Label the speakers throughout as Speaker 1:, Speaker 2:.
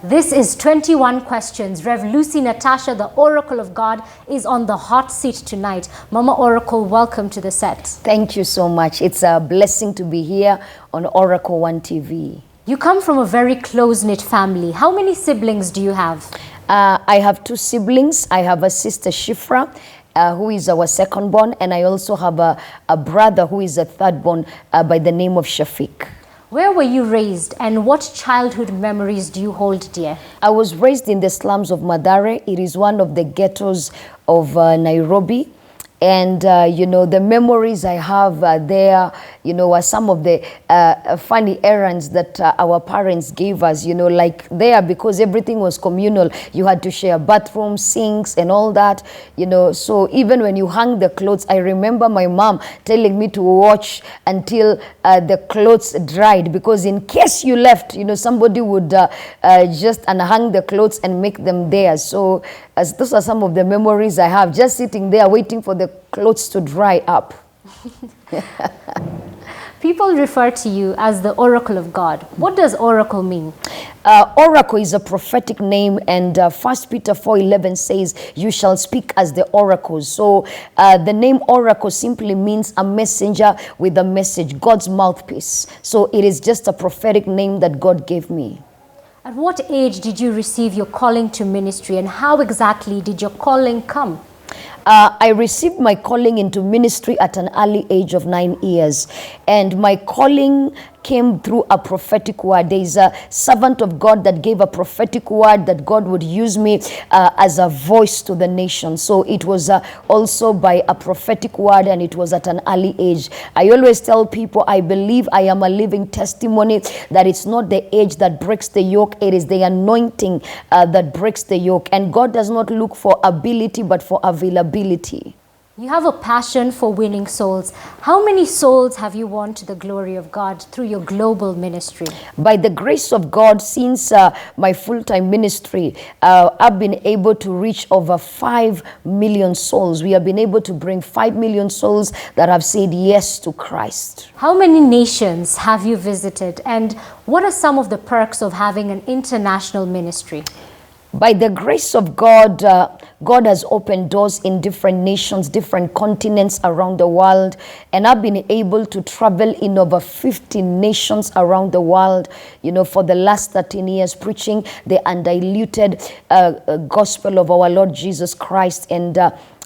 Speaker 1: This is 21 Questions. Rev Lucy Natasha, the Oracle of God, is on the hot seat tonight. Mama Oracle, welcome to the set.
Speaker 2: Thank you so much. It's a blessing to be here on Oracle One TV.
Speaker 1: You come from a very close-knit family. How many siblings do you have?
Speaker 2: I have 2 siblings. I have a sister, Shifra, who is our second born, and I also have a brother who is a third born by the name of Shafiq.
Speaker 1: Where were you raised, and what childhood memories do you hold dear?
Speaker 2: I was raised in the slums of Mathare. It is one of the ghettos of Nairobi. And, you know, the memories I have there, you know, are some of the funny errands that our parents gave us, you know, like there, because everything was communal. You had to share bathrooms, sinks, and all that, you know. So even when you hung the clothes, I remember my mom telling me to watch until the clothes dried, because in case you left, you know, somebody would just unhang the clothes and make them there. So those are some of the memories I have, just sitting there waiting for the clothes to dry up.
Speaker 1: People refer to you as the Oracle of God. What does Oracle mean?
Speaker 2: Oracle is a prophetic name, and 1 Peter 4:11 says, you shall speak as the oracles. So the name Oracle simply means a messenger with a message, God's mouthpiece. So it is just a prophetic name that God gave me.
Speaker 1: At what age did you receive your calling to ministry, and how exactly did your calling come?
Speaker 2: I received my calling into ministry at an early age of 9 years, and my calling came through a prophetic word. There is a servant of God that gave a prophetic word that God would use me as a voice to the nation. So it was also by a prophetic word, and it was at an early age. I always tell people I believe I am a living testimony that it's not the age that breaks the yoke, it is the anointing that breaks the yoke. And God does not look for ability but for availability.
Speaker 1: You have a passion for winning souls. How many souls have you won to the glory of God through your global ministry?
Speaker 2: By the grace of God, since my full-time ministry, I've been able to reach over 5 million souls. We have been able to bring 5 million souls that have said yes to Christ.
Speaker 1: How many nations have you visited, and what are some of the perks of having an international ministry?
Speaker 2: By the grace of God, God has opened doors in different nations, different continents around the world. And I've been able to travel in over 50 nations around the world, you know, for the last 13 years, preaching the undiluted gospel of our Lord Jesus Christ. And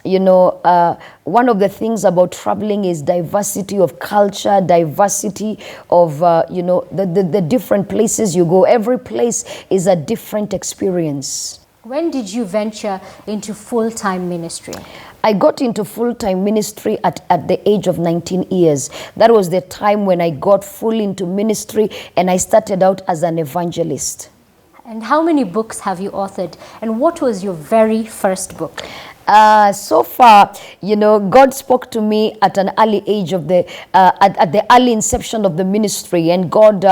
Speaker 2: you know, one of the things about traveling is diversity of culture, diversity of, you know, the different places you go. Every place is a different experience.
Speaker 1: When did you venture into full-time ministry?
Speaker 2: I got into full-time ministry at the age of 19 years. That was the time when I got fully into ministry, and I started out as an evangelist.
Speaker 1: And how many books have you authored? And what was your very first book?
Speaker 2: So far, you know, God spoke to me at an early age of at the early inception of the ministry, and God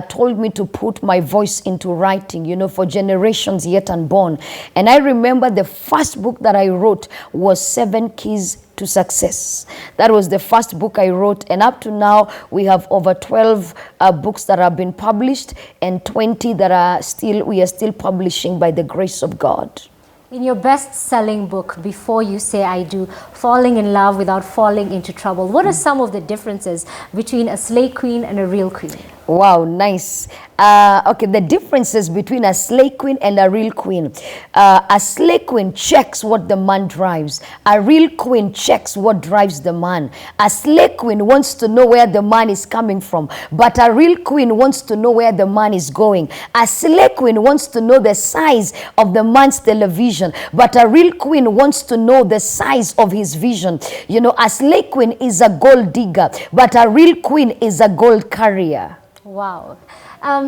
Speaker 2: told me to put my voice into writing, you know, for generations yet unborn. And I remember the first book that I wrote was 7 Keys to Success. That was the first book I wrote, and up to now we have over 12 books that have been published, and 20 that we are still publishing by the grace of God.
Speaker 1: In your best-selling book, Before You Say I Do, Falling in Love Without Falling into Trouble, what are some of the differences between a slay queen and a real queen?
Speaker 2: Wow, nice. Okay, the differences between a slay queen and a real queen. A slay queen checks what the man drives. A real queen checks what drives the man. A slay queen wants to know where the man is coming from, but a real queen wants to know where the man is going. A slay queen wants to know the size of the man's television, but a real queen wants to know the size of his vision. You know, a slay queen is a gold digger, but a real queen is a gold carrier.
Speaker 1: Wow.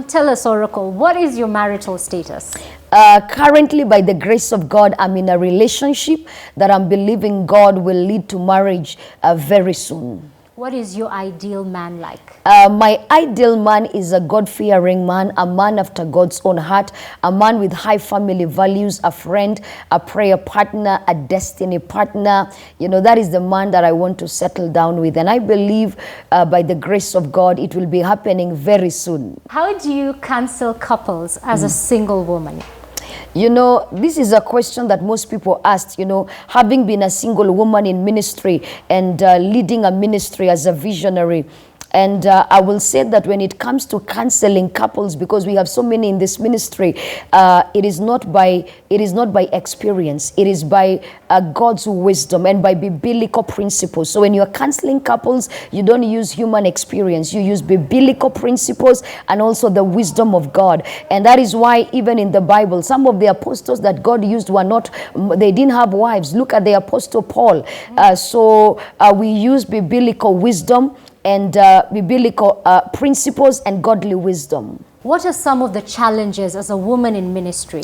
Speaker 1: Tell us, Oracle, what is your marital status?
Speaker 2: Currently, by the grace of God, I'm in a relationship that I'm believing God will lead to marriage very soon.
Speaker 1: What is your ideal man like?
Speaker 2: My ideal man is a God-fearing man, a man after God's own heart, a man with high family values, a friend, a prayer partner, a destiny partner. You know, that is the man that I want to settle down with. And I believe by the grace of God, it will be happening very soon.
Speaker 1: How do you counsel couples as a single woman?
Speaker 2: You know, this is a question that most people ask, you know, having been a single woman in ministry and leading a ministry as a visionary. And I will say that when it comes to counseling couples, because we have so many in this ministry, it is not by experience. It is by God's wisdom and by biblical principles. So when you are counseling couples, you don't use human experience. You use biblical principles and also the wisdom of God. And that is why even in the Bible, some of the apostles that God used they didn't have wives. Look at the apostle Paul. So we use biblical wisdom and biblical principles and godly wisdom.
Speaker 1: What are some of the challenges as a woman in ministry?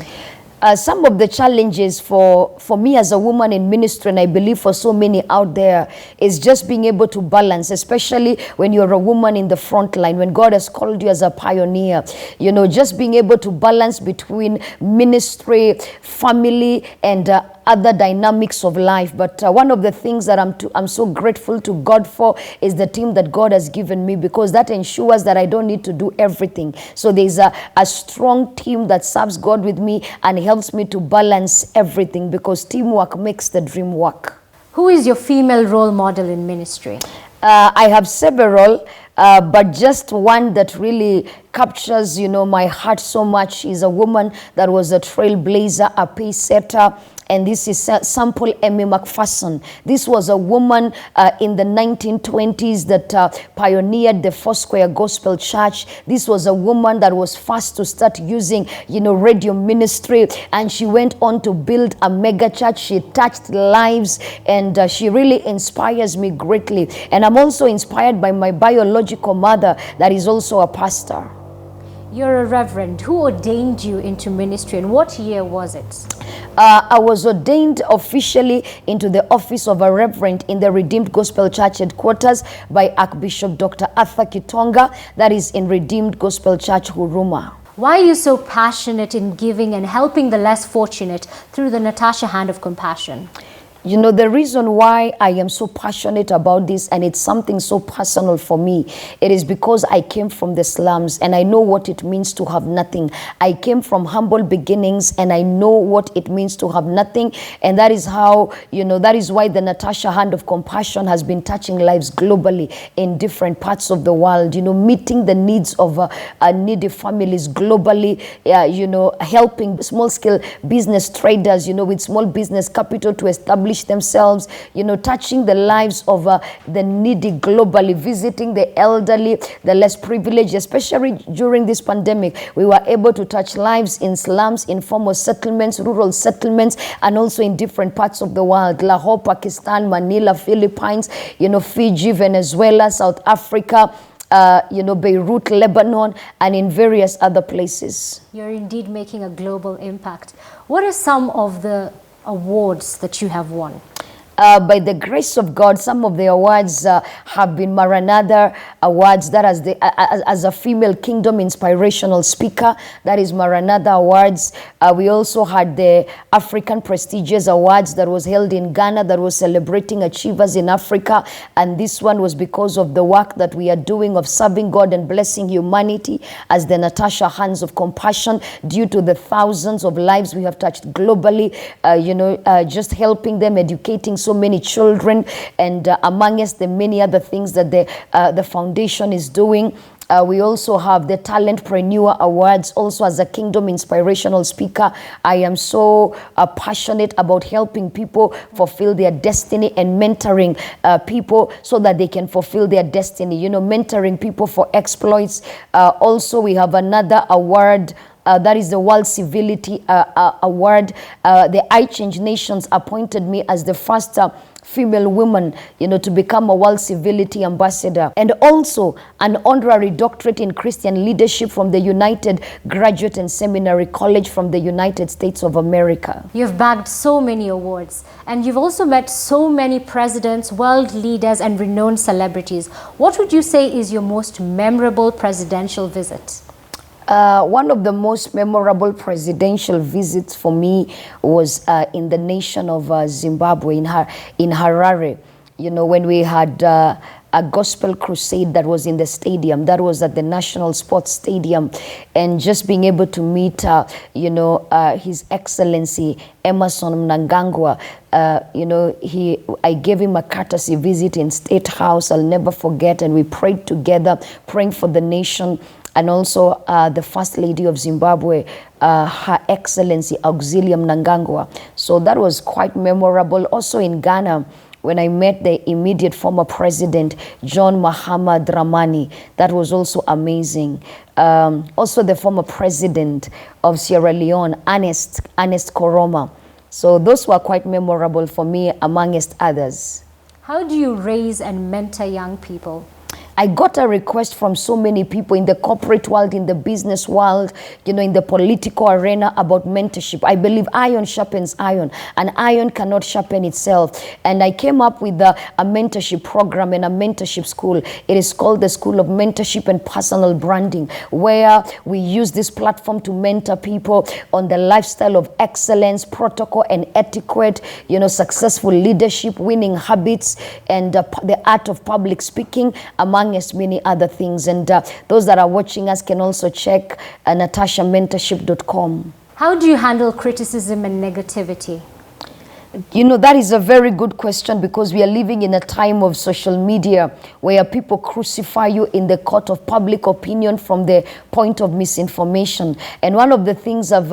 Speaker 2: Some of the challenges for me as a woman in ministry, and I believe for so many out there, is just being able to balance, especially when you're a woman in the front line, when God has called you as a pioneer. You know, just being able to balance between ministry, family, and other dynamics of life. But one of the things that I'm so grateful to God for is the team that God has given me, because that ensures that I don't need to do everything. So there's a strong team that serves God with me and helps me to balance everything, because teamwork makes the dream work.
Speaker 1: Who is your female role model in ministry?
Speaker 2: I have several, but just one that really captures, you know, my heart so much is a woman that was a trailblazer, a pace setter. And this is Sample Emmy McPherson. This was a woman in the 1920s that pioneered the Foursquare Gospel Church. This was a woman that was first to start using, you know, radio ministry. And she went on to build a mega church. She touched lives, and she really inspires me greatly. And I'm also inspired by my biological mother that is also a pastor.
Speaker 1: You're a reverend. Who ordained you into ministry, and what year was it?
Speaker 2: I was ordained officially into the office of a reverend in the Redeemed Gospel Church headquarters by Archbishop Dr. Arthur Kitonga, that is in Redeemed Gospel Church, Huruma.
Speaker 1: Why are you so passionate in giving and helping the less fortunate through the Natasha Hand of Compassion?
Speaker 2: You know, the reason why I am so passionate about this, and it's something so personal for me, it is because I came from the slums and I know what it means to have nothing. I came from humble beginnings and I know what it means to have nothing. And that is how, you know, that is why the Natasha Hand of Compassion has been touching lives globally in different parts of the world, you know, meeting the needs of needy families globally, you know, helping small scale business traders, you know, with small business capital to establish themselves, you know, touching the lives of the needy globally, visiting the elderly, the less privileged, especially during this pandemic. We were able to touch lives in slums, informal settlements, rural settlements, and also in different parts of the world. Lahore, Pakistan, Manila, Philippines, you know, Fiji, Venezuela, South Africa, you know, Beirut, Lebanon, and in various other places.
Speaker 1: You're indeed making a global impact. What are some of the awards that you have won?
Speaker 2: By the grace of God, some of the awards have been Maranatha Awards, that as a female kingdom inspirational speaker, that is Maranatha Awards. We also had the African Prestigious Awards that was held in Ghana, that was celebrating achievers in Africa. And this one was because of the work that we are doing of serving God and blessing humanity as the Natasha Hands of Compassion, due to the thousands of lives we have touched globally, you know, just helping them, educating so many children, and amongst the many other things that the foundation is doing. We also have the Talentpreneur Awards, also as a kingdom inspirational speaker. I am so passionate about helping people fulfill their destiny and mentoring people so that they can fulfill their destiny, you know, mentoring people for exploits. Also, we have another award, that is the World Civility Award. The I Change Nations appointed me as the first female women, to become a World Civility Ambassador, and also an honorary doctorate in Christian leadership from the United Graduate and Seminary College from the United States of America.
Speaker 1: You've bagged so many awards, and you've also met so many presidents, world leaders, and renowned celebrities. What would you say is your most memorable presidential visit?
Speaker 2: One of the most memorable presidential visits for me was in the nation of Zimbabwe, in Harare. When we had a gospel crusade that was in the stadium, that was at the National Sports Stadium, and just being able to meet, His Excellency Emerson Mnangagwa. I gave him a courtesy visit in State House. I'll never forget, and we prayed together, praying for the nation. And also the First Lady of Zimbabwe, Her Excellency Auxilium Mnangagwa. So that was quite memorable. Also in Ghana, when I met the immediate former president, John Mahama Dramani, that was also amazing. Also the former president of Sierra Leone, Ernest Koroma. So those were quite memorable for me, amongst others.
Speaker 1: How do you raise and mentor young people?
Speaker 2: I got a request from so many people in the corporate world, in the business world, in the political arena about mentorship. I believe iron sharpens iron, and iron cannot sharpen itself. And I came up with a mentorship program and a mentorship school. It is called the School of Mentorship and Personal Branding, where we use this platform to mentor people on the lifestyle of excellence, protocol and etiquette, successful leadership, winning habits, and the art of public speaking, among many other things. And those that are watching us can also check natasha-mentorship.com.
Speaker 1: How do you handle criticism and negativity?
Speaker 2: That is a very good question, because we are living in a time of social media where people crucify you in the court of public opinion from the point of misinformation. And one of the things I've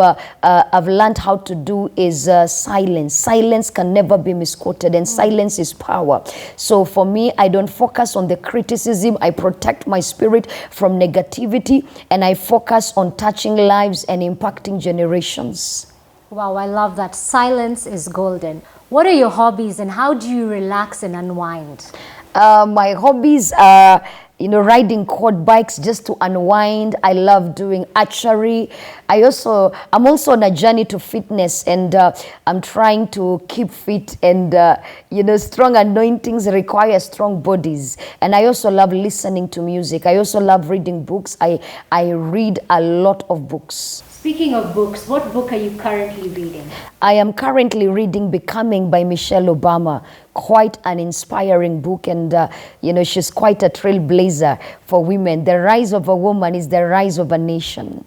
Speaker 2: learned how to do is silence. Silence can never be misquoted, and silence is power. So for me, I don't focus on the criticism. I protect my spirit from negativity, and I focus on touching lives and impacting generations.
Speaker 1: Wow, I love that. Silence is golden. What are your hobbies, and how do you relax and unwind?
Speaker 2: My hobbies are, riding quad bikes just to unwind. I love doing archery. I'm also on a journey to fitness, and I'm trying to keep fit, and strong anointings require strong bodies. And I also love listening to music. I also love reading books. I read a lot of books.
Speaker 1: Speaking of books, what book are you currently reading?
Speaker 2: I am currently reading Becoming by Michelle Obama. Quite an inspiring book, and she's quite a trailblazer for women. The rise of a woman is the rise of a nation.